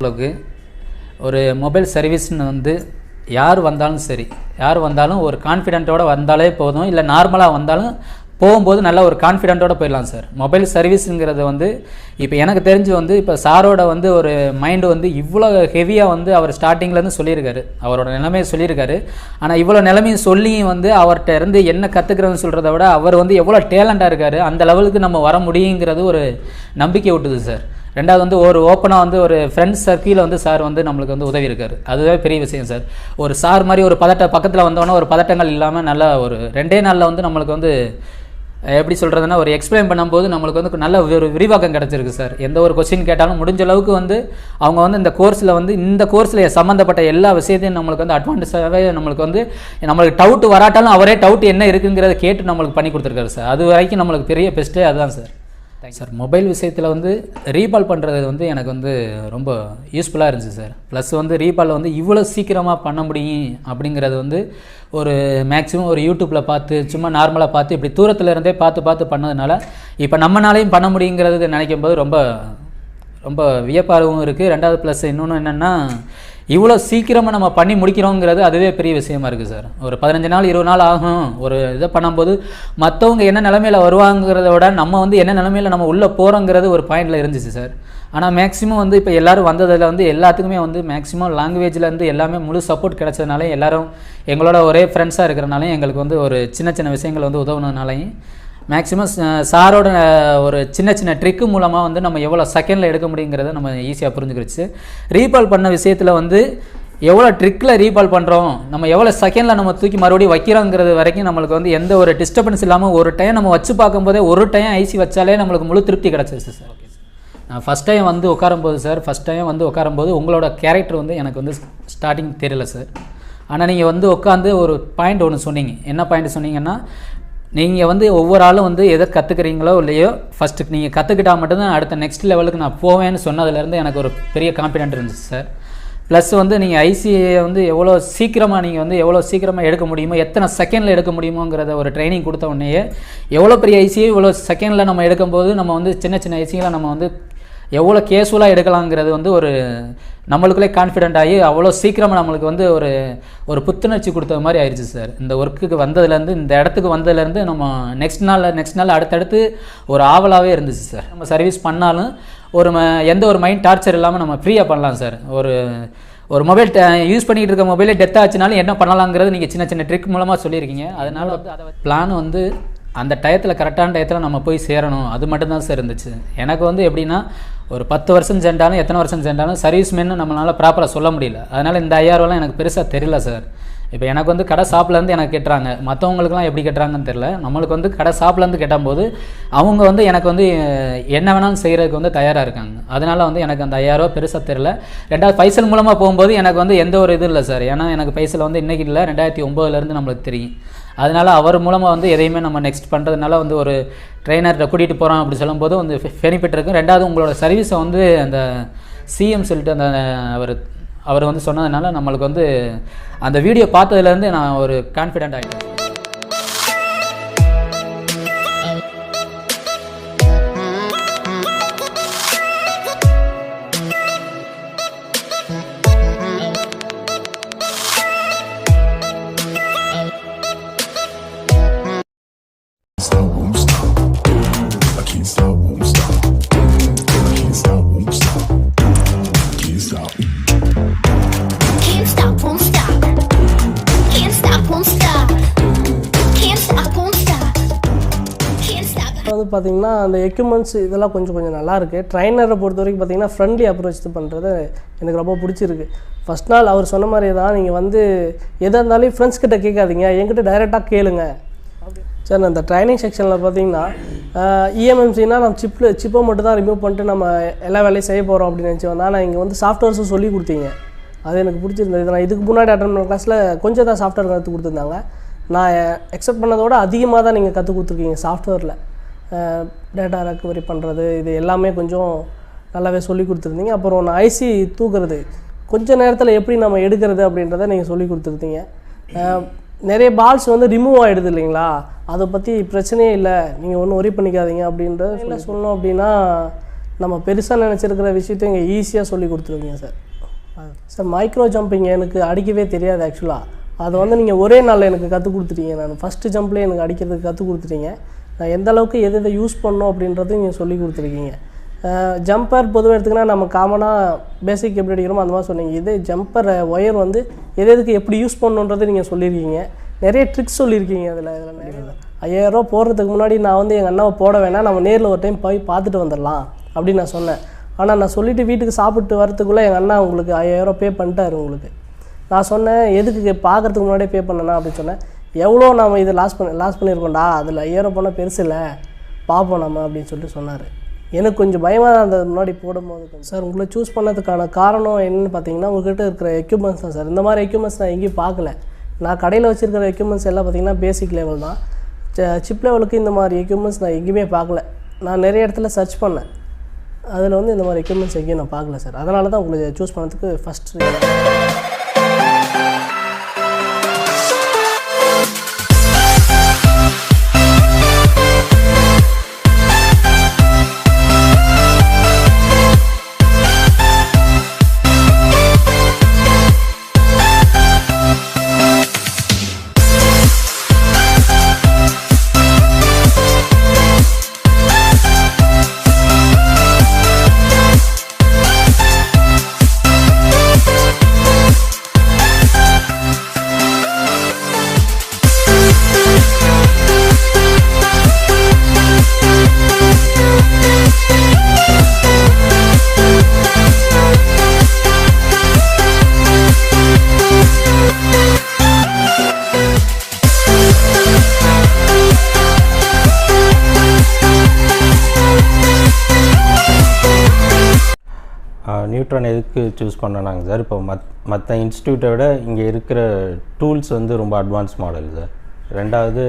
அளவுக்கு ஒரு மொபைல் சர்வீஸ்னு வந்து யார் வந்தாலும் சரி, யார் வந்தாலும் ஒரு கான்ஃபிடென்ட்டோட வந்தாலே போதும். இல்லை நார்மலாக வந்தாலும் போகும்போது நல்ல ஒரு கான்ஃபிடென்ட்டோட போயிடலாம் சார். மொபைல் சர்வீஸுங்கிறது வந்து இப்போ எனக்கு தெரிஞ்சு வந்து இப்போ சாரோட வந்து ஒரு மைண்டு வந்து இவ்வளோ ஹெவியாக வந்து அவர் ஸ்டார்டிங்லேருந்து சொல்லியிருக்காரு, அவரோட நிலைமையை சொல்லியிருக்காரு. ஆனால் இவ்வளோ நிலைமையும் சொல்லியும் வந்து அவர்கிட்ட இருந்து என்ன கற்றுக்கிறதுன்னு சொல்கிறத விட அவர் வந்து எவ்வளோ டேலண்டாக இருக்கார், அந்த லெவலுக்கு நம்ம வர முடியுங்கிறது ஒரு நம்பிக்கை விட்டுது சார். ரெண்டாவது வந்து ஒரு ஓப்பனாக வந்து ஒரு ஃப்ரெண்ட்ஸ் சர்க்கிளில் வந்து சார் வந்து நம்மளுக்கு வந்து உதவி இருக்கார். அதுவே பெரிய விஷயம் சார். ஒரு சார் மாதிரி ஒரு பக்கத்தில் வந்தோன்னா ஒரு பதட்டங்கள் இல்லாமல் நல்லா ஒரு 2 நாளில் வந்து நம்மளுக்கு வந்து எப்படி சொல்கிறதுனா ஒரு எக்ஸ்பிளைன் பண்ணும்போது நம்மளுக்கு வந்து நல்ல ஒரு விரிவாக்கம் கிடச்சிருக்கு சார். எந்த ஒரு கொஸ்டின் கேட்டாலும் முடிஞ்ச அளவுக்கு வந்து அவங்க வந்து இந்த கோர்ஸில் சம்மந்தப்பட்ட எல்லா விஷயத்தையும் நம்மளுக்கு வந்து அட்வான்டேஜாகவே நம்மளுக்கு வந்து நம்மளுக்கு டவுட் வராட்டாலும் அவரே டவுட் என்ன இருக்குங்கிறத கேட்டு நம்மளுக்கு பண்ணி கொடுத்துருக்காரு சார். அது வரைக்கும் நம்மளுக்கு பெரிய பெஸ்ட்டே அதுதான் சார். சார் மொபைல் விஷயத்தில் வந்து ரீபால் பண்ணுறது வந்து எனக்கு வந்து ரொம்ப யூஸ்ஃபுல்லாக இருந்துச்சு சார். ப்ளஸ் வந்து ரீபால் வந்து இவ்வளோ சீக்கிரமாக பண்ண முடியும் அப்படிங்கிறது வந்து ஒரு மேக்ஸிமம் ஒரு யூடியூப்பில் பார்த்து சும்மா நார்மலாக பார்த்து இப்படி தூரத்தில் இருந்தே பார்த்து பண்ணதுனால இப்போ நம்மளாலையும் பண்ண முடியுங்கிறது நினைக்கும் போது ரொம்ப ரொம்ப வியப்பாகவும் இருக்குது. ரெண்டாவது ப்ளஸ் இன்னொன்று என்னென்னா இவ்வளோ சீக்கிரமாக நம்ம பண்ணி முடிக்கிறோங்கிறது அதுவே பெரிய விஷயமா இருக்குது சார். ஒரு 15 நாள் 20 நாள் ஆகும் ஒரு இதை பண்ணும்போது மற்றவங்க என்ன நிலமையில் வருவாங்கிறத விட நம்ம வந்து என்ன நிலமையில் நம்ம உள்ளே போகிறோங்கிறது ஒரு பாயிண்டில் இருந்துச்சு சார். ஆனால் மேக்ஸிமம் வந்து இப்போ எல்லோரும் வந்ததில் வந்து எல்லாத்துக்குமே வந்து மேக்ஸிமம் லாங்குவேஜ்லேருந்து எல்லாமே முழு சப்போர்ட் கிடச்சதுனால எல்லோரும் எங்களோட ஒரே ஃப்ரெண்ட்ஸாக இருக்கிறனாலையும் எங்களுக்கு வந்து ஒரு சின்ன விஷயங்கள் வந்து உதவுனதுனாலையும் மேக்ஸிமம் சாரோட ஒரு சின்ன ட்ரிக்கு மூலமாக வந்து நம்ம எவ்வளோ செகண்டில் எடுக்க முடியுங்கிறத நம்ம ஈஸியாக புரிஞ்சுக்கிடுச்சு. ரீபால் பண்ண விஷயத்தில் வந்து எவ்வளோ ட்ரிக்கில் ரீபால் பண்ணுறோம், நம்ம எவ்வளோ செகண்டில் நம்ம தூக்கி மறுபடியும் வைக்கிறோங்கிறது வரைக்கும் நம்மளுக்கு வந்து எந்த ஒரு டிஸ்டர்பன்ஸ் இல்லாமல் ஒரு டைம் நம்ம வச்சு பார்க்கும்போதே ஒரு டைம் ஐசி வச்சாலே நம்மளுக்கு முழு திருப்தி கிடச்சிருச்சு சார். நான் ஃபஸ்ட் டைம் வந்து உட்காரும்போது உங்களோட கேரக்டர் வந்து எனக்கு வந்து ஸ்டார்டிங் தெரியல சார். ஆனால் நீங்கள் வந்து உட்காந்து ஒரு பாயிண்ட் ஒன்று சொன்னீங்க. என்ன பாயிண்ட் சொன்னீங்கன்னா, நீங்கள் வந்து ஒவ்வொரு ஆளும் வந்து எதை கற்றுக்குறீங்களோ இல்லையோ ஃபஸ்ட்டு நீங்கள் கற்றுக்கிட்டால் மட்டும்தான் அடுத்த நெக்ஸ்ட் லெவலுக்கு நான் போவேன்னு சொன்னதுலேருந்து எனக்கு ஒரு பெரிய கான்ஃபிடென்ட் இருந்துச்சு சார். ப்ளஸ் வந்து நீங்கள் ஐசியை வந்து எவ்வளோ சீக்கிரமாக எடுக்க முடியுமோ, எத்தனை செகண்டில் எடுக்க முடியுமோங்கிறத ஒரு ட்ரைனிங் கொடுத்த உடனேயே எவ்வளோ பெரிய ஐசியை இவ்வளோ செகண்டில் நம்ம எடுக்கும்போது நம்ம வந்து சின்ன ஐசிகளை நம்ம வந்து எவ்வளோ கேஷுவலாக எடுக்கலாங்கிறது வந்து ஒரு நம்மளுக்குள்ளே கான்ஃபிடென்ட் ஆகி அவ்வளோ சீக்கிரமாக நம்மளுக்கு வந்து ஒரு புத்துணர்ச்சி கொடுத்த மாதிரி ஆயிடுச்சு சார். இந்த ஒர்க்குக்கு வந்ததுலேருந்து, இந்த இடத்துக்கு வந்ததுலேருந்து நம்ம நெக்ஸ்ட் நாள் அடுத்தடுத்து ஒரு ஆவலாகவே இருந்துச்சு சார். நம்ம சர்வீஸ் பண்ணாலும் எந்த ஒரு மைண்ட் டார்ச்சர் இல்லாமல் நம்ம ஃப்ரீயாக பண்ணலாம் சார். ஒரு மொபைல் யூஸ் பண்ணிகிட்டு இருக்க மொபைலே டெத் ஆச்சுனாலும் என்ன பண்ணலாங்கிறது நீங்கள் சின்ன ட்ரிக் மூலமாக சொல்லியிருக்கீங்க. அதனால் வந்து அதை பிளான் வந்து அந்த கரெக்டான டயத்தில் நம்ம போய் சேரணும், அது மட்டும்தான் சார் இருந்துச்சு. எனக்கு வந்து எப்படின்னா ஒரு 10 வருஷம் சென்றாலும் எத்தனை வருஷம் சென்றாலும் சர்வீஸ்மேன்னு நம்மளால் ப்ராப்பராக சொல்ல முடியல. அதனால் இந்த 5000 எனக்கு பெருசாக தெரியல சார். இப்போ எனக்கு வந்து கடை ஷாப்லேருந்து எனக்கு கேட்டுறாங்க, மற்றவங்களுக்குலாம் எப்படி கேட்டுறாங்கன்னு தெரில. நம்மளுக்கு வந்து கடை ஷாப்லேருந்து கேட்டபோது அவங்க வந்து எனக்கு வந்து என்ன வேணாலும் செய்கிறதுக்கு வந்து தயாராக இருக்காங்க. அதனால் வந்து எனக்கு அந்த 5000 பெருசாக தெரில. ரெண்டாவது பைசல் மூலமாக போகும்போது எனக்கு வந்து எந்த ஒரு இது இல்லை சார். ஏன்னா எனக்கு பைசல் வந்து இன்றைக்கி இல்லை, 2009 நம்மளுக்கு தெரியும். அதனால் அவர் மூலமாக வந்து எதையுமே நம்ம நெக்ஸ்ட் பண்ணுறதுனால வந்து ஒரு ட்ரெயினர்கிட்ட கூட்டிகிட்டு போகிறோம் அப்படி சொல்லும்போது வந்து பெனிஃபிட் இருக்கும். ரெண்டாவது உங்களோட சர்வீஸை வந்து அந்த சிஎம் சொல்லிட்டு அந்த அவர் வந்து சொன்னதுனால நம்மளுக்கு வந்து அந்த வீடியோ பார்த்ததுலேருந்து நான் ஒரு கான்ஃபிடென்ட் ஆகிட்டேன். வந்து பார்த்திங்கன்னா அந்த எக்யூப்மெண்ட்ஸ் இதெல்லாம் கொஞ்சம் நல்லாயிருக்கு. ட்ரைனரை பொறுத்த வரைக்கும் பார்த்திங்கன்னா ஃப்ரெண்ட்லி அப்ரோச் பண்ணுறது எனக்கு ரொம்ப பிடிச்சிருக்கு. ஃபஸ்ட் நாள் அவர் சொன்ன மாதிரி தான், நீங்கள் வந்து எதாக இருந்தாலும் ஃப்ரெண்ட்ஸ் கிட்ட கேட்காதீங்க, என்கிட்ட டைரெக்டாக கேளுங்க. சார் அந்த ட்ரைனிங் செக்ஷனில் பார்த்திங்கன்னா இஎம்எம்சினால் நம்ம சிப்பை மட்டும் தான் ரிமூவ் பண்ணிட்டு நம்ம எல்லா வேலையும் செய்ய போகிறோம் அப்படின்னு நினச்சி வந்தால், ஆனால் இங்கே வந்து சாஃப்ட்வேர்ஸும் சொல்லி கொடுத்தீங்க. அது எனக்கு பிடிச்சிருந்தது. நான் இதுக்கு முன்னாடி அட்டன் பண்ண கிளாஸில் கொஞ்சம் தான் சாஃப்ட்வேர் கற்றுக் கொடுத்துருந்தாங்க. நான் எக்ஸப்ட் பண்ணதோட அதிகமாக தான் நீங்கள் கற்றுக் கொடுத்துருக்கீங்க. சாஃப்ட்வேரில் டேட்டா ரெக்கவரி பண்ணுறது இது எல்லாமே கொஞ்சம் நல்லாவே சொல்லி கொடுத்துருந்தீங்க. அப்புறம் நான் ஐசி தூக்குறது கொஞ்சம் நேரத்தில் எப்படி நம்ம எடுக்கிறது அப்படின்றத நீங்கள் சொல்லி கொடுத்துருந்தீங்க. நிறைய பால்ஸ் வந்து ரிமூவ் ஆகிடுது இல்லைங்களா, அதை பற்றி பிரச்சனையே இல்லை, நீங்கள் ஒன்றும் ஒரி பண்ணிக்காதீங்க அப்படின்றத சொல்லணும். அப்படின்னா நம்ம பெருசாக நினச்சிருக்கிற விஷயத்த இங்கே ஈஸியாக சொல்லி கொடுத்துருவீங்க சார். சார் மைக்ரோ ஜம்பிங் எனக்கு அடிக்கவே தெரியாது ஆக்சுவலாக. அதை வந்து நீங்கள் ஒரே நாளில் எனக்கு கற்றுக் கொடுத்துட்டீங்க. நான் ஃபஸ்ட்டு ஜம்ப்லேயே எனக்கு அடிக்கிறதுக்கு கற்றுக் கொடுத்துட்டீங்க. நான் எந்த அளவுக்கு எதை யூஸ் பண்ணணும் அப்படின்றத நீங்கள் சொல்லி கொடுத்துருக்கீங்க. ஜம்பர் பொதுவாக எடுத்துக்கினா நம்ம காமனாக பேசிக் எப்படி அடிக்கிறோமோ அந்த மாதிரி சொன்னீங்க. இது ஜம்பர் ஒயர் வந்து எதுக்கு எப்படி யூஸ் பண்ணணுன்றது நீங்கள் சொல்லியிருக்கீங்க. நிறைய ட்ரிக்ஸ் சொல்லியிருக்கீங்க. அதில் நிறைய 5000 ரூபா போடுறதுக்கு முன்னாடி நான் வந்து எங்கள் அண்ணாவை போட வேணாம், நம்ம நேரில் ஒரு டைம் போய் பார்த்துட்டு வந்துடலாம் அப்படின்னு நான் சொன்னேன். ஆனால் நான் சொல்லிவிட்டு வீட்டுக்கு சாப்பிட்டு வரத்துக்குள்ளே எங்கள் அண்ணா உங்களுக்கு 5000 ரூபா பே பண்ணிட்டார் உங்களுக்கு. நான் சொன்னேன் எதுக்கு பார்க்குறதுக்கு முன்னாடியே பே பண்ணனா அப்படின்னு சொன்னேன். எவ்வளோ நம்ம இது லாஸ் பண்ணியிருக்கோம்டா, அதில் 5000 ரூபா போனால் பெருசு இல்லை, பார்ப்போம் நம்ம அப்படின்னு சொல்லிட்டு சொன்னார். எனக்கு கொஞ்சம் பயமாக தான் இருந்தது முன்னாடி போடும்போது. சார் உங்களை சூஸ் பண்ணதுக்கான காரணம் என்னென்னு பார்த்தீங்கன்னா உங்கள்கிட்ட இருக்கிற எக்யூப்மெண்ட்ஸ் தான் சார். இந்த மாதிரி எக்யூப்மெண்ட்ஸ் நான் எங்கேயும் பார்க்கல. நான் கடையில் வச்சுருக்கிற எக்யூப்மெண்ட்ஸ் எல்லாம் பார்த்திங்கன்னா பேசிக் லெவல் தான். சிப் லெவலுக்கு இந்த மாதிரி எக்யூப்மெண்ட்ஸ் நான் எங்கேயுமே பார்க்கல. நான் நிறைய இடத்துல சர்ச் பண்ணேன், அதில் வந்து இந்த மாதிரி எக்யூப்மெண்ட்ஸ் எங்கேயும் நான் பார்க்கல சார். அதனால தான் உங்களை சூஸ் பண்ணதுக்கு ஃபஸ்ட்டு. நியூட்ரான் எதுக்கு சூஸ் பண்ணனாங்க சார், இப்போ மற்ற இன்ஸ்டியூட்டை விட இங்கே இருக்கிற டூல்ஸ் வந்து ரொம்ப அட்வான்ஸ் மாடல் சார். ரெண்டாவது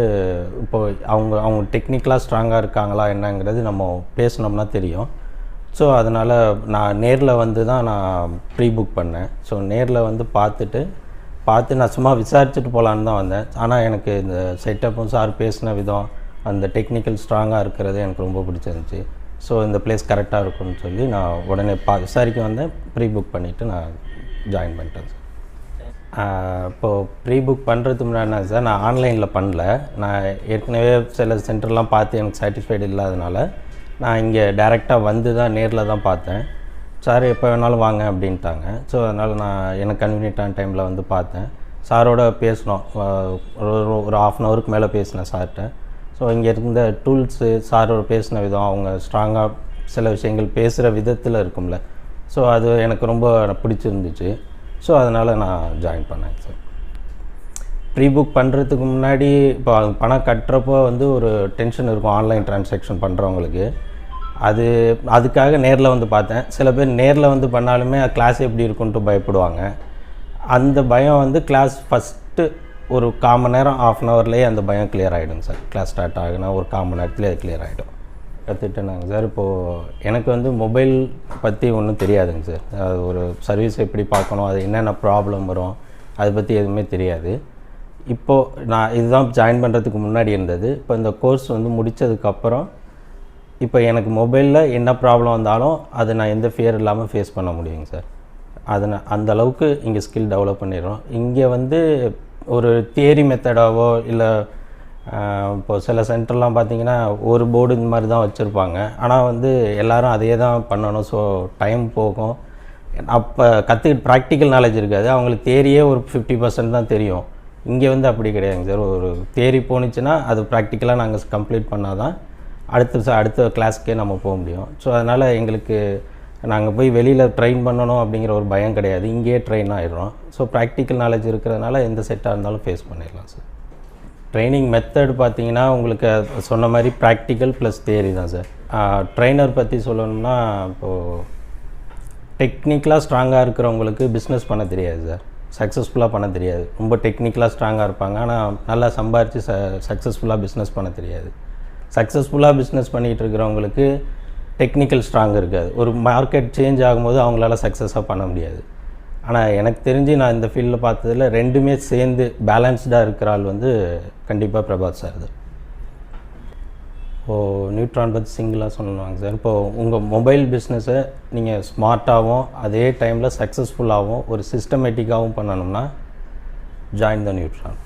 இப்போது அவங்க டெக்னிக்கலாக ஸ்ட்ராங்காக இருக்காங்களா என்னங்கிறது நம்ம பேசினோம்னா தெரியும். ஸோ அதனால் நான் நேரில் வந்து தான் நான் ப்ரீ புக் பண்ணேன். ஸோ நேரில் வந்து பார்த்து நான் சும்மா விசாரிச்சுட்டு போகலான்னு தான் வந்தேன். ஆனால் எனக்கு இந்த செட்டப்பும் சார் பேசின விதம், அந்த டெக்னிக்கல் ஸ்ட்ராங்காக இருக்கிறது எனக்கு ரொம்ப பிடிச்சிருந்துச்சி. ஸோ இந்த பிளேஸ் கரெக்டாக இருக்கும்னு சொல்லி நான் உடனே விசாரிக்க வந்தேன். ப்ரீ புக் பண்ணிவிட்டு நான் ஜாயின் பண்ணிட்டேன் சார். இப்போது ப்ரீ புக் பண்ணுறதுக்கு முன்னாடி சார் நான் ஆன்லைனில் பண்ணல. நான் ஏற்கனவே சில சென்டர்லாம் பார்த்து எனக்கு சாட்டிஸ்ஃபைடு இல்லாதனால நான் இங்கே டைரெக்டாக வந்து தான் நேரில் தான் பார்த்தேன். சார் எப்போ வேணாலும் வாங்க அப்படின்ட்டாங்க. ஸோ அதனால் நான் எனக்கு கன்வீனியன்ட்டான டைமில் வந்து பார்த்தேன். சாரோட பேசினோம், ஒரு ½ அன் ஹவருக்கு மேலே பேசினேன் சார்கிட்ட. ஸோ இங்கே இருந்த டூல்ஸு, சாரோட பேசின விதம், அவங்க ஸ்ட்ராங்காக சில விஷயங்கள் பேசுகிற விதத்தில் இருக்கும்ல, ஸோ அது எனக்கு ரொம்ப பிடிச்சிருந்துச்சு. ஸோ அதனால் நான் ஜாயின் பண்ணேன் சார். ப்ரீ புக் பண்ணுறதுக்கு முன்னாடி இப்போ பணம் கட்டுறப்போ வந்து ஒரு டென்ஷன் இருக்கும் ஆன்லைன் ட்ரான்சாக்ஷன் பண்ணுறவங்களுக்கு. அதுக்காக நேரில் வந்து பார்த்தேன். சில பேர் நேரில் வந்து பண்ணாலுமே கிளாஸ் எப்படி இருக்குன்ட்டு பயப்படுவாங்க. அந்த பயம் வந்து கிளாஸ் ஃபஸ்ட்டு ஒரு 1/4 மணி நேரம், ½ அன் ஹவர்லேயே அந்த பயம் கிளியர் ஆகிடும் சார். கிளாஸ் ஸ்டார்ட் ஆகுனா ஒரு 1/4 மணி நேரத்துலேயே அது கிளியர் ஆகிடும். கற்றுட்டேனாங்க சார். இப்போது எனக்கு வந்து மொபைல் பற்றி ஒன்றும் தெரியாதுங்க சார். அது ஒரு சர்வீஸ் எப்படி பார்க்கணும், அது என்னென்ன ப்ராப்ளம் வரும், அதை பற்றி எதுவுமே தெரியாது. இப்போது நான் இதுதான் ஜாயின் பண்ணுறதுக்கு முன்னாடி இருந்தது. இப்போ இந்த கோர்ஸ் வந்து முடித்ததுக்கப்புறம் இப்போ எனக்கு மொபைலில் என்ன ப்ராப்ளம் வந்தாலும் அதை நான் எந்த ஃபியர் இல்லாமல் ஃபேஸ் பண்ண முடியுங்க சார். அதை நான் அந்தளவுக்கு இங்கே ஸ்கில் டெவலப் பண்ணிடுறோம். இங்கே வந்து ஒரு தியரி மெத்தடாவோ இல்லை இப்போது சில சென்டர்லாம் பார்த்திங்கன்னா ஒரு போர்டு இந்த மாதிரி தான் வச்சுருப்பாங்க. ஆனால் வந்து எல்லோரும் அதையே தான் பண்ணணும். ஸோ டைம் போகும். அப்போ கற்றுக்கிட்டு ப்ராக்டிக்கல் நாலேஜ் இருக்காது. அவங்களுக்கு தியரியே ஒரு 50% தான் தெரியும். இங்கே வந்து அப்படி கிடையாதுங்க சார். ஒரு தியரி போணுச்சுன்னா அது ப்ராக்டிக்கலாக நாங்கள் கம்ப்ளீட் பண்ணால் தான் அடுத்த கிளாஸ்க்கே நம்ம போக முடியும். ஸோ அதனால் எங்களுக்கு நாங்கள் போய் வெளியில் ட்ரெயின் பண்ணணும் அப்படிங்கிற ஒரு பயம் கிடையாது. இங்கேயே ட்ரெயின் ஆகிடுறோம். ஸோ ப்ராக்டிக்கல் நாலேஜ் இருக்கிறதுனால எந்த செட்டாக இருந்தாலும் ஃபேஸ் பண்ணிடலாம் சார். ட்ரைனிங் மெத்தட் பார்த்திங்கன்னா உங்களுக்கு சொன்ன மாதிரி ப்ராக்டிக்கல் ப்ளஸ் தியரி தான் சார். ட்ரெயினர் பற்றி சொல்லணும்னா இப்போது டெக்னிக்கலாக ஸ்ட்ராங்காக இருக்கிறவங்களுக்கு பிஸ்னஸ் பண்ண தெரியாது சார். சக்ஸஸ்ஃபுல்லாக பண்ண தெரியாது. ரொம்ப டெக்னிக்கலாக ஸ்ட்ராங்காக இருப்பாங்க, ஆனால் நல்லா சம்பாரித்து சக்ஸஸ்ஃபுல்லாக பிஸ்னஸ் பண்ண தெரியாது. சக்ஸஸ்ஃபுல்லாக பிஸ்னஸ் பண்ணிகிட்டு இருக்கிறவங்களுக்கு டெக்னிக்கல் ஸ்ட்ராங் இருக்காது. ஒரு மார்க்கெட் சேஞ்ச் ஆகும்போது அவங்களால சக்ஸஸாக பண்ண முடியாது. ஆனால் எனக்கு தெரிஞ்சு நான் இந்த ஃபீல்டில் பார்த்ததில் ரெண்டுமே சேர்ந்து பேலன்ஸ்டாக இருக்கிற ஆள் வந்து கண்டிப்பாக பிரபாத் சார் தான். இப்போது நியூட்ரான் பற்றி சிங்கிளாக சொல்லணுவாங்க சார். இப்போது உங்கள் மொபைல் பிஸ்னஸை நீங்கள் ஸ்மார்ட்டாகவும் அதே டைமில் சக்ஸஸ்ஃபுல்லாகவும் ஒரு சிஸ்டமேட்டிக்காகவும் பண்ணணும்னா ஜாயின் த நியூட்ரான்.